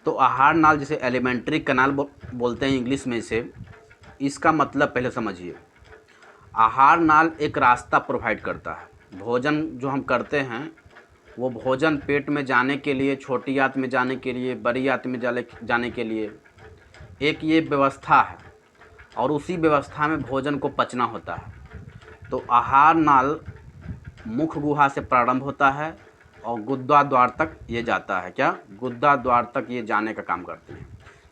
तो आहार नाल जिसे एलिमेंट्री कैनाल बोलते हैं इंग्लिश में इसे, इसका मतलब पहले समझिए। आहार नाल एक रास्ता प्रोवाइड करता है। भोजन जो हम करते हैं वो भोजन पेट में जाने के लिए, छोटी आंत में जाने के लिए, बड़ी आंत में जाने के लिए एक ये व्यवस्था है, और उसी व्यवस्था में भोजन को पचना होता है। तो आहार नाल मुख गुहा से प्रारंभ होता है और गुद्दा द्वार तक ये जाता है। क्या? गुद्दा द्वार तक ये जाने का काम करते हैं।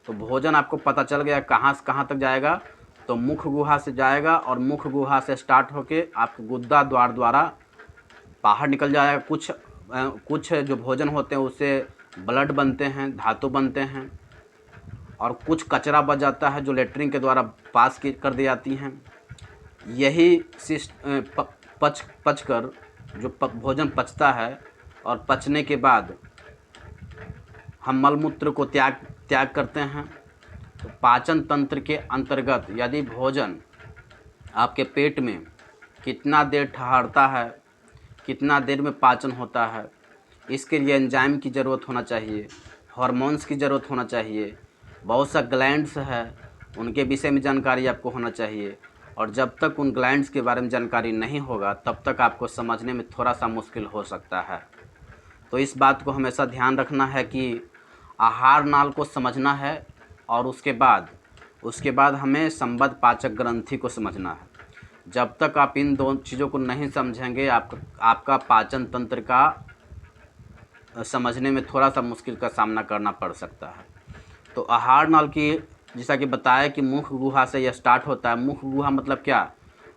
तो भोजन आपको पता चल गया कहाँ से कहाँ तक जाएगा, तो मुख गुहा से जाएगा और मुख गुहा से स्टार्ट होके आपको गुद्दा द्वार द्वारा बाहर निकल जाएगा। कुछ जो भोजन होते हैं उससे ब्लड बनते हैं, धातु बनते हैं, और कुछ कचरा बच जाता है जो लेटरिन के द्वारा पास कर दी जाती हैं। यही पचकर जो भोजन पचता है और पचने के बाद हम मलमूत्र को त्याग करते हैं। तो पाचन तंत्र के अंतर्गत यदि भोजन आपके पेट में कितना देर ठहरता है, कितना देर में पाचन होता है, इसके लिए एंजाइम की ज़रूरत होना चाहिए, हार्मोन्स की ज़रूरत होना चाहिए, बहुत सा ग्लैंड्स है उनके विषय में जानकारी आपको होना चाहिए। और जब तक उन ग्लैंड्स के बारे में जानकारी नहीं होगा तब तक आपको समझने में थोड़ा सा मुश्किल हो सकता है। तो इस बात को हमेशा ध्यान रखना है कि आहार नाल को समझना है, और उसके बाद हमें संबद्ध पाचक ग्रंथि को समझना है। जब तक आप इन दो चीज़ों को नहीं समझेंगे आपका पाचन तंत्र का समझने में थोड़ा सा मुश्किल का सामना करना पड़ सकता है। तो आहार नाल की, जैसा कि बताया कि मुख गुहा से यह स्टार्ट होता है। मुख गुहा मतलब क्या?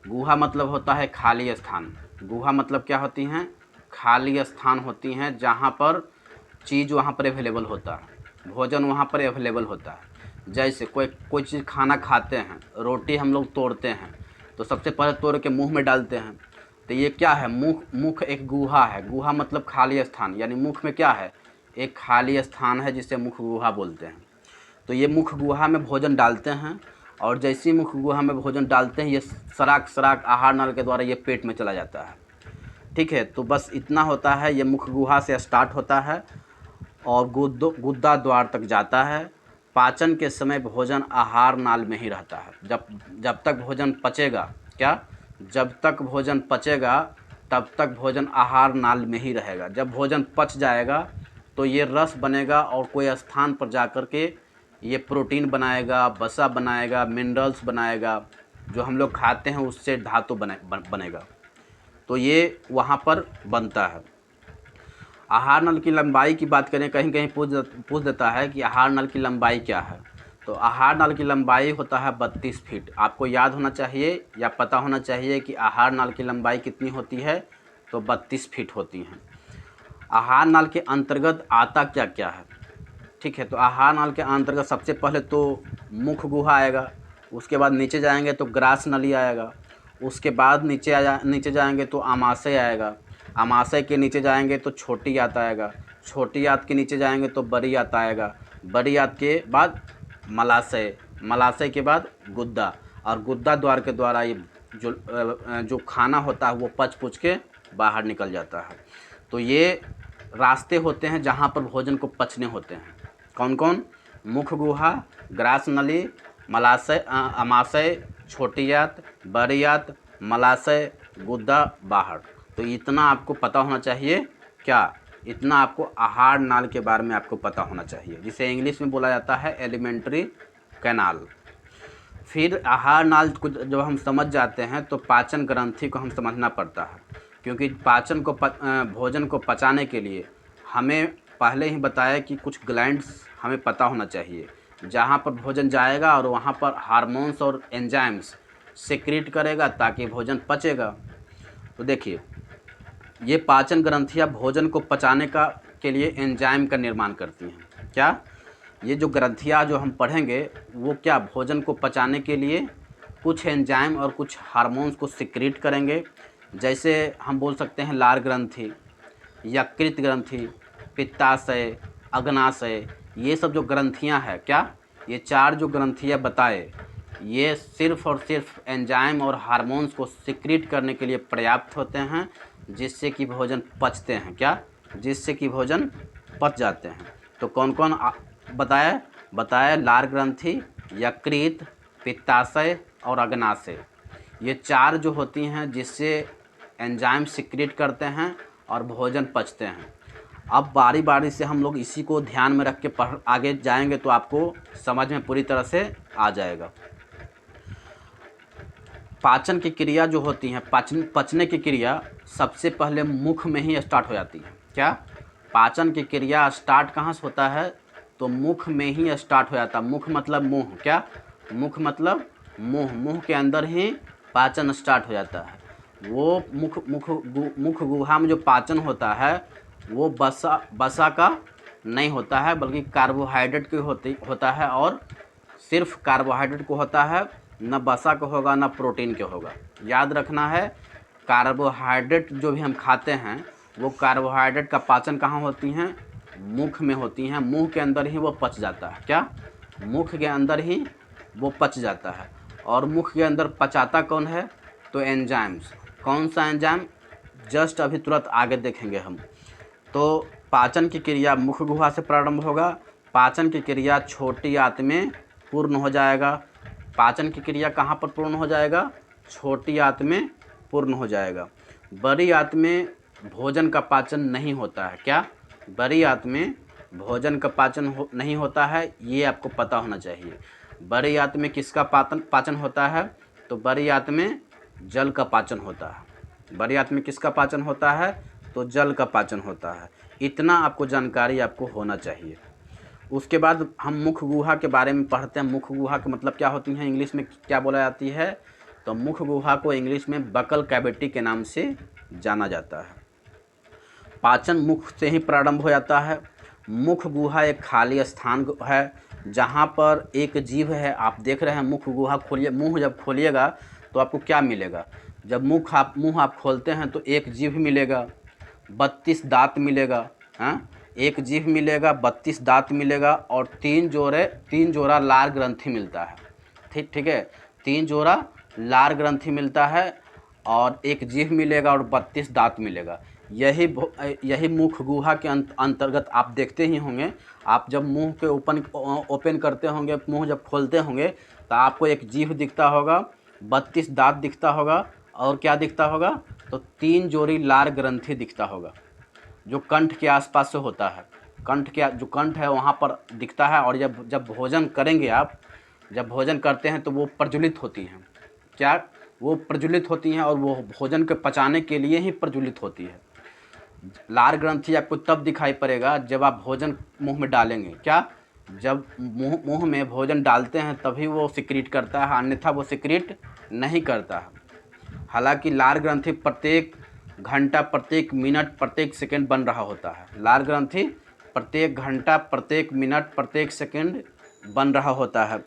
गुहा मतलब होता है खाली स्थान। गुहा मतलब क्या होती हैं? खाली स्थान होती हैं जहाँ पर चीज़ वहाँ पर अवेलेबल होता है, भोजन वहाँ पर अवेलेबल होता है। जैसे कोई चीज़ खाना खाते हैं, रोटी हम लोग तोड़ते हैं तो सबसे पहले तोड़ के मुंह में डालते हैं। तो ये क्या है? मुख एक गुहा है। गुहा मतलब खाली स्थान, यानी मुख में क्या है? एक खाली स्थान है जिसे मुख गुहा बोलते हैं। तो ये मुख गुहा में भोजन डालते हैं, और जैसे ही मुख गुहा में भोजन डालते हैं ये सराक आहार नाल के द्वारा ये पेट में चला जाता है। ठीक है, तो बस इतना होता है। ये मुख गुहा से स्टार्ट होता है और गुद्दा द्वार तक जाता है। पाचन के समय भोजन आहार नाल में ही रहता है। जब तक भोजन पचेगा, क्या? जब तक भोजन पचेगा तब तक भोजन आहार नाल में ही रहेगा। जब भोजन पच जाएगा तो ये रस बनेगा और कोई स्थान पर जाकर के ये प्रोटीन बनाएगा, वसा बनाएगा, मिनरल्स बनाएगा, जो हम लोग खाते हैं उससे धातु बनेगा। तो ये वहाँ पर बनता है। आहार नल की लंबाई की बात करें, कहीं कहीं पूछ देता है कि आहार नल की लंबाई क्या है। तो आहार नल की लंबाई होता है 32 फीट। आपको याद होना चाहिए या पता होना चाहिए कि आहार नल की लंबाई कितनी होती है, तो 32 फीट होती हैं। आहार नाल के अंतर्गत आता क्या क्या है? ठीक है, तो आहार नाल के अंतर्गत सबसे पहले तो मुख गुहा आएगा, उसके बाद नीचे जाएंगे तो ग्रास नली आएगा, उसके बाद नीचे जाएंगे तो आमाशय आएगा, आमाशय के नीचे जाएंगे तो छोटी आंत आएगा, छोटी आंत के नीचे जाएंगे तो बड़ी आंत आएगा, बड़ी आंत के बाद मलाशय, मलाशय के बाद गुद्दा, और गुद्दा द्वार के द्वारा ये जो खाना होता है वो पच के बाहर निकल जाता है। तो ये रास्ते होते हैं जहाँ पर भोजन को पचने होते हैं। कौन कौन? मुख गुहा, ग्रास नली, मलाशय, आमाशय, छोटी आंत, बड़ी आंत, मलाशय, गुद्दा, बाहर। तो इतना आपको पता होना चाहिए। क्या? इतना आपको आहार नाल के बारे में आपको पता होना चाहिए, जिसे इंग्लिश में बोला जाता है एलिमेंट्री कैनाल। फिर आहार नाल को जब हम समझ जाते हैं तो पाचन ग्रंथि को हम समझना पड़ता है, क्योंकि भोजन को पचाने के लिए हमें पहले ही बताया कि कुछ ग्लैंड्स हमें पता होना चाहिए जहाँ पर भोजन जाएगा और वहाँ पर हार्मोन्स और एंजाइम्स सेक्रेट करेगा ताकि भोजन पचेगा। तो देखिए, ये पाचन ग्रंथियाँ भोजन को पचाने के लिए एंजाइम का निर्माण करती हैं। क्या? ये जो ग्रंथियाँ जो हम पढ़ेंगे वो क्या भोजन को पचाने के लिए कुछ एंजाइम और कुछ हार्मोन्स को सिक्रीट करेंगे। जैसे हम बोल सकते हैं लार ग्रंथि, यकृत ग्रंथि, पित्ताशय, अग्नाशय, ये सब जो ग्रंथियां हैं, क्या ये चार जो ग्रंथियां बताए, ये सिर्फ़ और सिर्फ एंजाइम और हार्मोन्स को सिक्रीट करने के लिए पर्याप्त होते हैं, जिससे कि भोजन पचते हैं। क्या? जिससे कि भोजन पच जाते हैं। तो कौन कौन बताया लार ग्रंथि, यकृत, पित्ताशय और अग्नाशय, ये 4 जो होती हैं जिससे एंजाइम सिक्रीट करते हैं और भोजन पचते हैं। अब बारी बारी से हम लोग इसी को ध्यान में रख के आगे जाएंगे तो आपको समझ में पूरी तरह से आ जाएगा। पाचन की क्रिया जो होती है, पचने की क्रिया सबसे पहले मुख में ही स्टार्ट हो जाती है। क्या? पाचन की क्रिया स्टार्ट कहाँ से होता है? तो मुख में ही स्टार्ट हो जाता है। मुख मतलब मुंह। क्या? मुख मतलब मुंह। मुंह के अंदर ही पाचन स्टार्ट हो जाता है। वो मुख गुहा में जो पाचन होता है वो वसा का नहीं होता है, बल्कि कार्बोहाइड्रेट की होता है, और सिर्फ कार्बोहाइड्रेट को होता है, न वसा का होगा न प्रोटीन के होगा। याद रखना है, कार्बोहाइड्रेट जो भी हम खाते हैं वो कार्बोहाइड्रेट का पाचन कहाँ होती हैं? मुख में होती हैं। मुंह के अंदर ही वो पच जाता है। क्या? मुख के अंदर ही वो पच जाता है। और मुख के अंदर पचाता कौन है? तो एंजाइम्स। कौन सा एंजाइम? जस्ट अभी तुरंत आगे देखेंगे हम। तो पाचन की क्रिया मुख गुहा से प्रारंभ होगा। पाचन की क्रिया छोटी आंत में पूर्ण हो जाएगा। पाचन की क्रिया कहाँ पर पूर्ण हो जाएगा? छोटी आंत में पूर्ण हो जाएगा। बड़ी आंत में भोजन का पाचन नहीं होता है। क्या? बड़ी आंत में भोजन का पाचन नहीं होता है, ये आपको पता होना चाहिए। बड़ी आंत में किसका पाचन होता है? तो बड़ी आंत में जल का पाचन होता है। बड़ी आंत में किसका पाचन होता है? तो जल का पाचन होता है। इतना आपको जानकारी आपको होना चाहिए। उसके बाद हम मुख गुहा के बारे में पढ़ते हैं। मुख गुहा के मतलब क्या होती हैं, इंग्लिश में क्या बोला जाती है? तो मुख गुहा को इंग्लिश में बकल कैविटी के नाम से जाना जाता है। पाचन मुख से ही प्रारंभ हो जाता है। मुख गुहा एक खाली स्थान है जहाँ पर एक जीभ है। आप देख रहे हैं मुख गुहा खोलिए, मुंह जब खोलिएगा तो आपको क्या मिलेगा? जब मुंह आप खोलते हैं तो एक जीभ मिलेगा, 32 दांत मिलेगा। हाँ, एक जीभ मिलेगा, 32 दांत मिलेगा, और 3 जोड़ा लार ग्रंथि मिलता है। ठीक है, 3 जोड़ा लार ग्रंथि मिलता है, और एक जीभ मिलेगा और 32 दांत मिलेगा। यही मुख गुहा के अंतर्गत आप देखते ही होंगे। आप जब मुंह के ओपन करते होंगे, मुंह जब खोलते होंगे तो आपको एक जीभ दिखता होगा, 32 दांत दिखता होगा, और क्या दिखता होगा? तो 3 जोड़ी लार ग्रंथि दिखता होगा जो कंठ के आसपास से होता है। जो कंठ है वहाँ पर दिखता है। और जब भोजन करेंगे आप, जब भोजन करते हैं तो वो प्रज्वलित होती हैं। क्या? वो प्रज्वलित होती हैं, और वो भोजन के पचाने के लिए ही प्रज्वलित होती है। लार ग्रंथि आपको तब दिखाई पड़ेगा जब आप भोजन मुंह में डालेंगे। क्या? जब मुंह में भोजन डालते हैं तभी वो सिक्रीट करता है, अन्यथा वो सिक्रीट नहीं करता है। हालांकि लार ग्रंथि प्रत्येक घंटा, प्रत्येक मिनट, प्रत्येक सेकंड बन रहा होता है। लार ग्रंथि प्रत्येक घंटा, प्रत्येक मिनट, प्रत्येक सेकंड बन रहा होता है।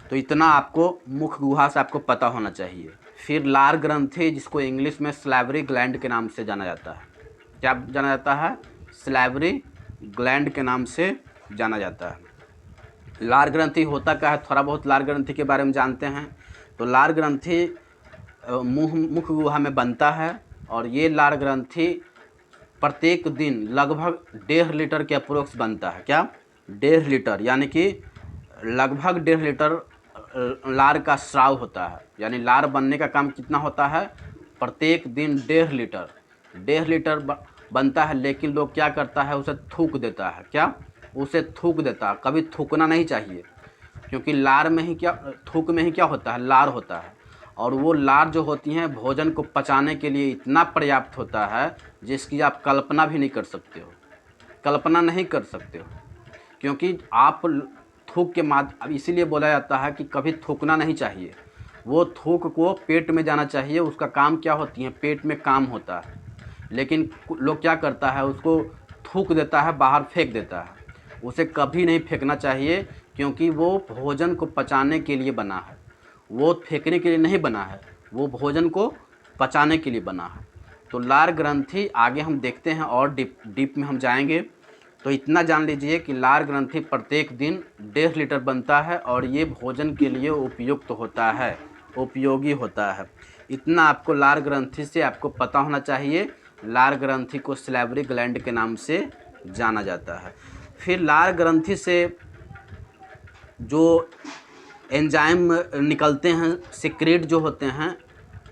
तो इतना आपको मुख गुहा से आपको पता होना चाहिए। फिर लार ग्रंथि, जिसको इंग्लिश में सैलिवरी ग्लैंड के नाम से जाना जाता है। क्या जाना जाता है? सैलिवरी ग्लैंड के नाम से जाना जाता है। लार ग्रंथि होता क्या है? थोड़ा बहुत लार ग्रंथि के बारे में जानते हैं। तो लार ग्रंथि मुख गुहा में बनता है, और ये लार ग्रंथि प्रत्येक दिन लगभग 1.5 लीटर के अप्रोक्स बनता है। क्या? 1.5 लीटर, यानी कि लगभग 1.5 लीटर लार का स्राव होता है। यानी लार बनने का काम कितना होता है? प्रत्येक दिन 1.5 लीटर बनता है। लेकिन लोग क्या करता है? उसे थूक देता है। क्या? उसे थूक देता है। कभी थूकना नहीं चाहिए, क्योंकि लार में ही थूक में ही क्या होता है? लार होता है। और वो लार जो होती हैं भोजन को पचाने के लिए इतना पर्याप्त होता है जिसकी आप कल्पना भी नहीं कर सकते हो। कल्पना नहीं कर सकते हो, क्योंकि आप थूक के अब इसीलिए बोला जाता है कि कभी थूकना नहीं चाहिए। वो थूक को पेट में जाना चाहिए। उसका काम क्या होती है? पेट में काम होता है। लेकिन लोग क्या करता है? उसको थूक देता है, बाहर फेंक देता है। उसे कभी नहीं फेंकना चाहिए, क्योंकि वो भोजन को पचाने के लिए बना है। वो फेंकने के लिए नहीं बना है, वो भोजन को पचाने के लिए बना है। तो लार ग्रंथि आगे हम देखते हैं, और डीप में हम जाएंगे। तो इतना जान लीजिए कि लार ग्रंथि प्रत्येक दिन 1.5 लीटर बनता है, और ये भोजन के लिए उपयुक्त होता है, उपयोगी होता है। इतना आपको लार ग्रंथि से आपको पता होना चाहिए। लार ग्रंथि को सैलिवरी ग्लैंड के नाम से जाना जाता है। फिर लार ग्रंथि से जो एंजाइम निकलते हैं, सिक्रेट जो होते हैं,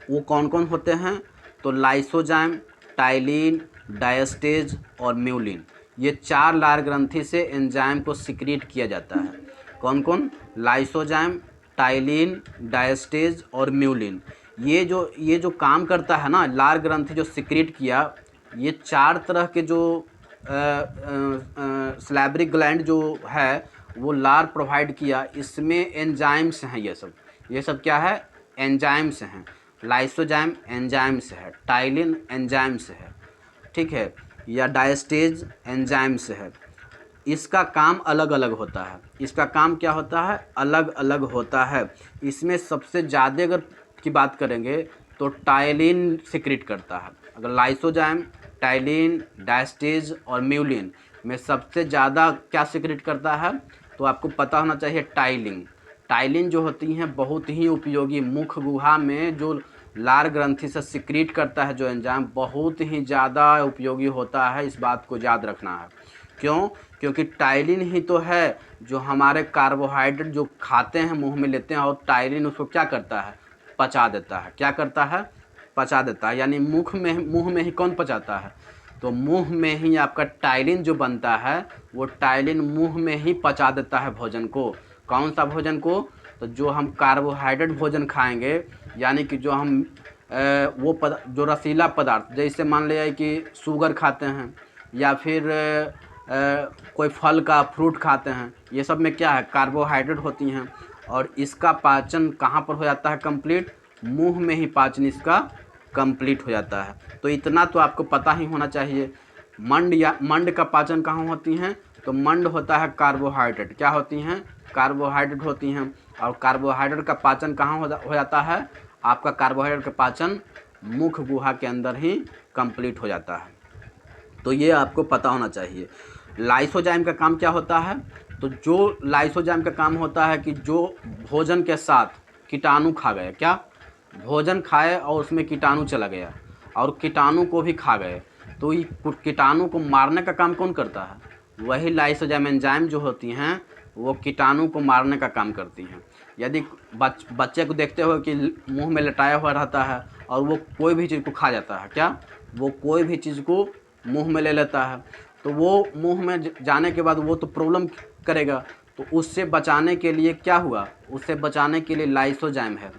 वो कौन कौन होते हैं? तो लाइसोजाइम, टाइलिन, डायस्टेज और म्यूलिन, ये 4 लार ग्रंथि से एंजाइम को सिक्रेट किया जाता है। कौन कौन? लाइसोजाइम, टाइलिन, डायस्टेज और म्यूलिन। ये जो काम करता है ना, लार ग्रंथि जो सिक्रेट किया, ये 4 तरह के जो सैलिवरी ग्लैंड जो है वो लार प्रोवाइड किया, इसमें एंजाइम्स हैं। ये सब क्या है? एंजाइम्स हैं। लाइसोजाइम एंजाइम से है, टाइलिन एंजाइम से है, ठीक है, या डायस्टेज एंजाइम से है। इसका काम अलग अलग होता है। इसका काम क्या होता है? अलग अलग होता है। इसमें सबसे ज़्यादा अगर की बात करेंगे तो टाइलिन सिक्रेट करता है। अगर लाइसोजाइम, टाइलिन, डायस्टेज और म्यूलिन में सबसे ज़्यादा क्या सिक्रेट करता है, तो आपको पता होना चाहिए टाइलिन। टाइलिन जो होती हैं बहुत ही उपयोगी, मुख गुहा में जो लार ग्रंथि से सिक्रेट करता है जो एंजाइम, बहुत ही ज़्यादा उपयोगी होता है। इस बात को याद रखना है। क्यों? क्योंकि टाइलिन ही तो है जो हमारे कार्बोहाइड्रेट जो खाते हैं, मुंह में लेते हैं, और टाइलिन उसको क्या करता है? पचा देता है। क्या करता है? पचा देता है। यानी मुंह में ही कौन पचाता है? तो मुंह में ही आपका टाइलिन जो बनता है, वो टाइलिन मुंह में ही पचा देता है भोजन को। कौन सा भोजन को? तो जो हम कार्बोहाइड्रेट भोजन खाएंगे, यानी कि जो हम जो रसीला पदार्थ, जैसे मान लिया कि शुगर खाते हैं या फिर कोई फल का फ्रूट खाते हैं, ये सब में क्या है? कार्बोहाइड्रेट होती हैं। और इसका पाचन कहाँ पर हो जाता है कंप्लीट? मुंह में ही पाचन इसका कंप्लीट हो जाता है। तो इतना तो आपको पता ही होना चाहिए। मंड का पाचन कहाँ होती हैं? तो मंड होता है कार्बोहाइड्रेट। क्या होती हैं? कार्बोहाइड्रेट होती हैं। और कार्बोहाइड्रेट का पाचन कहाँ हो जाता है? आपका कार्बोहाइड्रेट का पाचन मुख गुहा के अंदर ही कंप्लीट हो जाता है। तो ये आपको पता होना चाहिए। लाइसोजाइम का काम क्या होता है? तो जो लाइसोजाइम का काम होता है कि जो भोजन के साथ कीटाणु खा गए, क्या भोजन खाए और उसमें कीटाणु चला गया और कीटाणु को भी खा गए, तो ये कीटाणु को मारने का काम कौन करता है? वही लाइसोजाइम एंजाइम जो होती हैं वो कीटाणु को मारने का काम करती हैं। यदि बच्चे को देखते हो कि मुंह में लटाया हुआ रहता है और वो कोई भी चीज़ को खा जाता है, क्या वो कोई भी चीज़ को मुंह में ले लेता है, तो वो मुंह में जाने के बाद वो तो प्रॉब्लम करेगा। तो उससे बचाने के लिए क्या हुआ? उससे बचाने के लिए लाइसोजाइम है।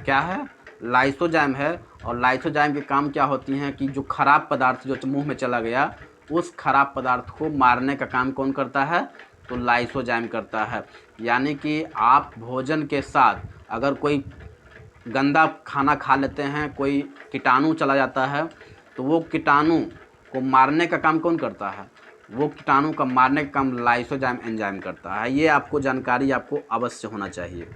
क्या है? लाइसोजाइम है। और लाइसोजाइम के काम क्या होती हैं कि जो खराब पदार्थ जो मुंह में चला गया, उस खराब पदार्थ को मारने का काम कौन करता है? तो लाइसोजाइम करता है। यानी कि आप भोजन के साथ अगर कोई गंदा खाना खा लेते हैं, कोई कीटाणु चला जाता है, तो वो कीटाणु को मारने का काम कौन करता है? वो कीटाणु का मारने का काम लाइसोजाइम एंजाइम करता है। ये आपको जानकारी आपको अवश्य होना चाहिए।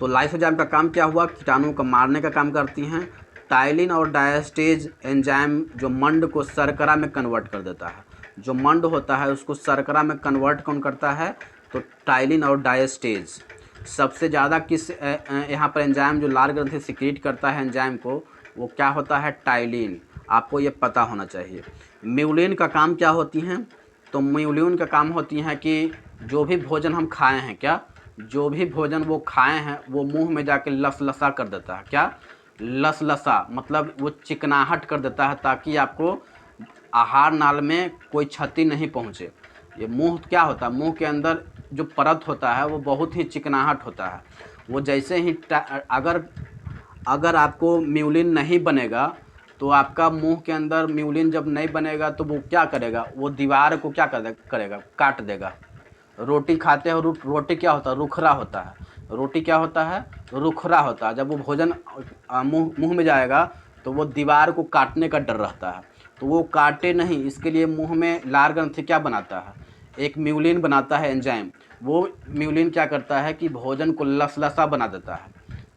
तो लाइसोजाइम का काम क्या हुआ? कीटाणु को मारने का काम करती हैं। टाइलिन और डायस्टेज एंजाइम जो मंड को शर्करा में कन्वर्ट कर देता है। जो मंड होता है उसको शर्करा में कन्वर्ट कौन करता है? तो टाइलिन और डायस्टेज। सबसे ज़्यादा किस यहाँ पर एंजाइम जो लार ग्रंथि सिक्रीट करता है एंजाइम को, वो क्या होता है? टाइलिन। आपको ये पता होना चाहिए। म्यूलिन का काम क्या होती हैं? तो म्यूलिन का काम होती हैं कि जो भी भोजन हम खाए हैं, क्या जो भी भोजन वो खाए हैं वो मुंह में जाके लसलसा कर देता है। क्या लसलसा मतलब वो चिकनाहट कर देता है, ताकि आपको आहार नाल में कोई क्षति नहीं पहुंचे। ये मुंह क्या होता है? मुंह के अंदर जो परत होता है वो बहुत ही चिकनाहट होता है। वो जैसे ही अगर आपको म्यूलिन नहीं बनेगा, तो आपका मुंह के अंदर म्यूलिन जब नहीं बनेगा तो वो क्या करेगा? वो दीवार को क्या करेगा? काट देगा। रोटी खाते हो, रोटी क्या होता है? रुखरा होता है। रोटी क्या होता है? रुखरा होता है। जब वो भोजन मुंह में जाएगा तो वो दीवार को काटने का डर रहता है, तो वो काटे नहीं, इसके लिए मुंह में लार ग्रंथि क्या बनाता है? एक म्यूलिन बनाता है एंजाइम। वो म्यूलिन क्या करता है कि भोजन को लसलसा बना देता है,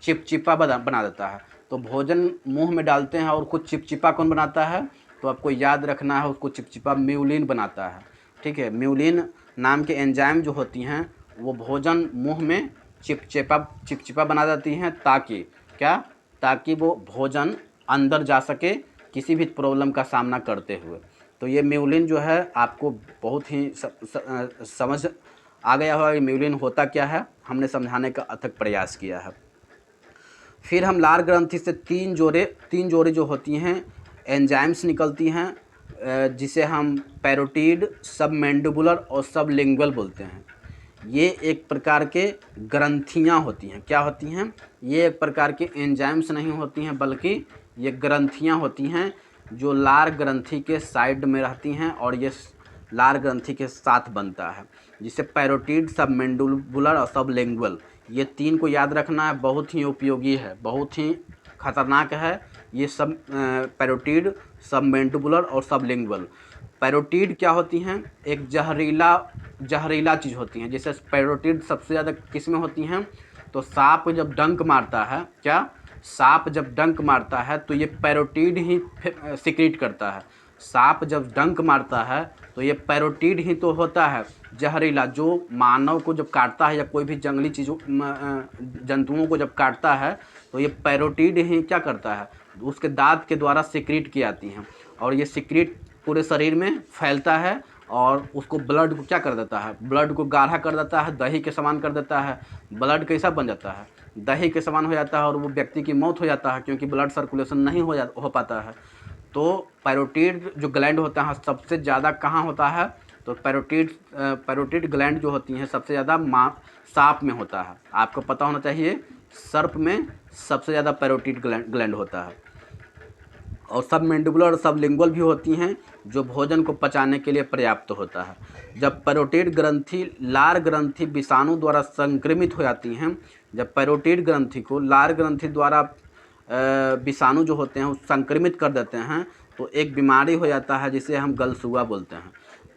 चिपचिपा बना देता है। तो भोजन मुंह में डालते हैं और कुछ चिपचिपा कौन बनाता है? तो आपको याद रखना है, उसको चिपचिपा म्यूलिन बनाता है। ठीक है, म्यूलिन नाम के एंजाइम जो होती हैं वो भोजन मुंह में चिपचिपा बना देती हैं, ताकि वो भोजन अंदर जा सके किसी भी प्रॉब्लम का सामना करते हुए। तो ये म्यूलिन जो है आपको बहुत ही समझ आ गया होगा कि म्यूलिन होता क्या है, हमने समझाने का अथक प्रयास किया है। फिर हम लार ग्रंथि से तीन जोड़े जो होती हैं एंजाइम्स निकलती हैं, जिसे हम पैरोटिड, सबमैंडिबुलर और सबलिंगुअल बोलते हैं। ये एक प्रकार के ग्रंथियाँ होती हैं। क्या होती हैं? ये एक प्रकार के एंजाइम्स नहीं होती हैं, बल्कि ये ग्रंथियाँ होती हैं जो लार ग्रंथि के साइड में रहती हैं और ये लार ग्रंथि के साथ बनता है, जिसे पैरोटिड, सबमैंडिबुलर और सबलिंगुअल, ये तीन को याद रखना है। बहुत ही उपयोगी है, बहुत ही खतरनाक है ये सब पैरोटिड, सबमैंडिबुलर और सबलिंगुअल। पैरोटिड क्या होती हैं? एक जहरीला चीज़ होती हैं। जैसे पैरोटिड सबसे ज़्यादा किस में होती हैं? तो सांप जब डंक मारता है, क्या सांप जब डंक मारता है तो ये पैरोटिड ही सिक्रीट करता है। सांप जब डंक मारता है तो ये पैरोटिड ही तो होता है जहरीला, जो मानव को जब काटता है या कोई भी जंगली चीज़ों जंतुओं को जब काटता है तो ये पैरोटिड ही क्या करता है, उसके दांत के द्वारा सिक्रीट की जाती हैं और ये सिक्रीट पूरे शरीर में फैलता है और उसको ब्लड को क्या कर देता है, ब्लड को गाढ़ा कर देता है, दही के समान कर देता है। ब्लड कैसा बन जाता है? दही के समान हो जाता है और वो व्यक्ति की मौत हो जाता है, क्योंकि ब्लड सर्कुलेशन नहीं हो पाता है। तो पैरोटिड जो ग्लैंड होता है सबसे ज़्यादा कहाँ होता है? तो पैरोटिड ग्लैंड जो होती हैं सबसे ज़्यादा सांप में होता है। आपको पता होना चाहिए, सर्प में सबसे ज़्यादा पैरोटिड ग्लैंड होता है। और सबमैंडिबुलर और सबलिंगुअल भी होती हैं, जो भोजन को पचाने के लिए पर्याप्त होता है। जब पैरोटिड ग्रंथि लार ग्रंथि विषाणु द्वारा संक्रमित हो जाती हैं, जब पैरोटिड ग्रंथि को लार ग्रंथि द्वारा विषाणु जो होते हैं वो संक्रमित कर देते हैं, तो एक बीमारी हो जाता है जिसे हम गलसुआ बोलते हैं।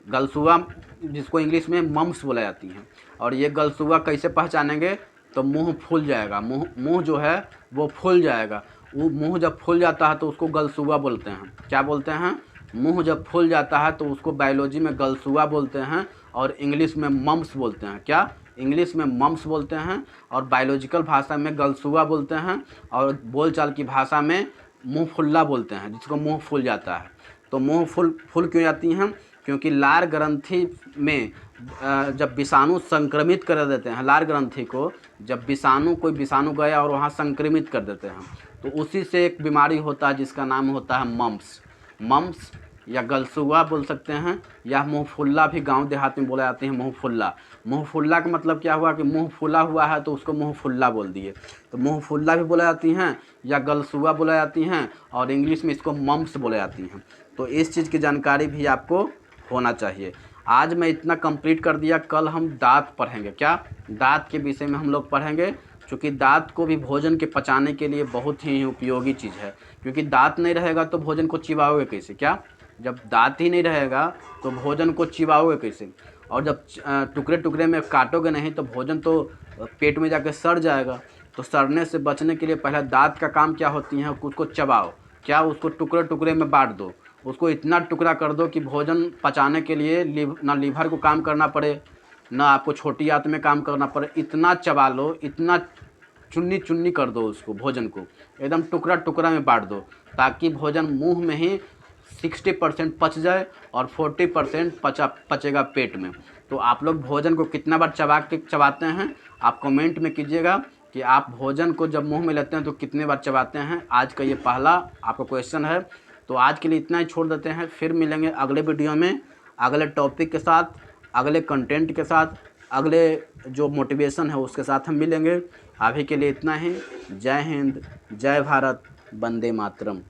गलसुआ, जिसको इंग्लिश में मम्स बोला जाती है। और ये गलसुआ कैसे पहचानेंगे? तो मुंह फूल जाएगा, मुंह जो है वो फूल जाएगा। वो मुंह जब फूल जाता है तो उसको गलसुआ बोलते हैं। क्या बोलते हैं? मुंह जब फूल जाता है तो उसको बायोलॉजी में गलसुआ बोलते हैं और इंग्लिश में मम्स बोलते हैं। क्या? इंग्लिश में मम्स बोलते हैं और बायोलॉजिकल भाषा में गलसुआ बोलते हैं और बोलचाल की भाषा में मुंह फुल्ला बोलते हैं, जिसको मुंह फूल जाता है। तो मुंह फूल क्यों जाती हैं? क्योंकि लार ग्रंथि में जब विषाणु संक्रमित कर देते हैं, लार ग्रंथि को जब कोई विषाणु गया और वहाँ संक्रमित कर देते हैं, तो उसी से एक बीमारी होता है जिसका नाम होता है मम्स या गलसुआ बोल सकते हैं, या मुँह फुल्ला भी गांव देहात में बोला जाते हैं। मुँह फुल्ला का मतलब क्या हुआ कि मुँह फुला हुआ है तो उसको मुँह फुल्ला बोल दिए। तो मुँह फुल्ला भी बोला जाती हैं या गलसुआ बोला जाती हैं और इंग्लिश में इसको मम्स बोला जाती हैं। तो इस चीज़ की जानकारी भी आपको होना चाहिए। आज मैं इतना कंप्लीट कर दिया। कल हम दांत पढ़ेंगे। क्या? दांत के विषय में हम लोग पढ़ेंगे, क्योंकि दांत को भी भोजन के पचाने के लिए बहुत ही उपयोगी चीज़ है। क्योंकि दांत नहीं रहेगा तो भोजन को चिबाओगे कैसे? क्या? जब दांत ही नहीं रहेगा तो भोजन को चिबाओगे कैसे? और जब टुकड़े टुकड़े में काटोगे नहीं तो भोजन तो पेट में जाके सड़ जाएगा। तो सड़ने से बचने के लिए पहले दांत का काम क्या होती है? उसको चबाओ। क्या? उसको टुकड़े टुकड़े में बांट दो। उसको इतना टुकड़ा कर दो कि भोजन पचाने के लिए ना लीवर को काम करना पड़े, ना आपको छोटी आंत में काम करना पड़े। इतना चबा लो, इतना चुन्नी चुन्नी कर दो उसको, भोजन को एकदम टुकड़ा टुकड़ा में बांट दो, ताकि भोजन मुंह में ही 60% पच जाए और 40% पचेगा पेट में। तो आप लोग भोजन को कितना बार चबाते हैं? आप कमेंट में कीजिएगा कि आप भोजन को जब मुंह में लेते हैं तो कितने बार चबाते हैं। आज का ये पहला आपका क्वेश्चन है। तो आज के लिए इतना ही छोड़ देते हैं। फिर मिलेंगे अगले वीडियो में, अगले टॉपिक के साथ, अगले कंटेंट के साथ, अगले जो मोटिवेशन है उसके साथ हम मिलेंगे। अभी के लिए इतना ही। जय हिंद, जय भारत, वंदे मातरम।